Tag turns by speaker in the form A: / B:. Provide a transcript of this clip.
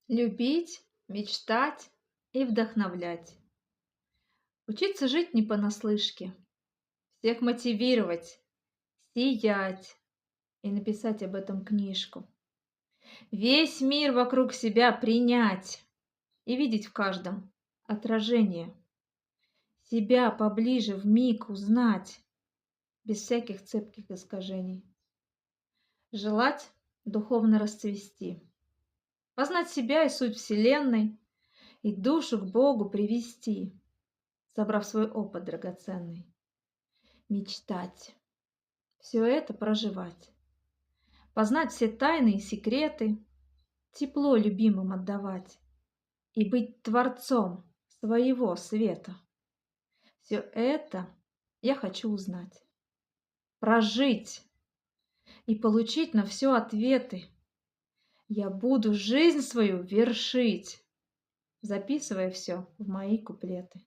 A: Любить, мечтать и вдохновлять. Учиться жить не понаслышке. Всех мотивировать, сиять и написать об этом книжку. Весь мир вокруг себя принять и видеть в каждом отражение. Себя поближе вмиг узнать, без всяких цепких искажений. Желать духовно расцвести. Познать себя и суть Вселенной, и душу к Богу привести, собрав свой опыт драгоценный. Мечтать. Все это проживать. Познать все тайны и секреты, тепло любимым отдавать и быть творцом своего света. Все это я хочу узнать, прожить и получить на все ответы. Я буду жизнь свою вершить, записывая все в мои куплеты.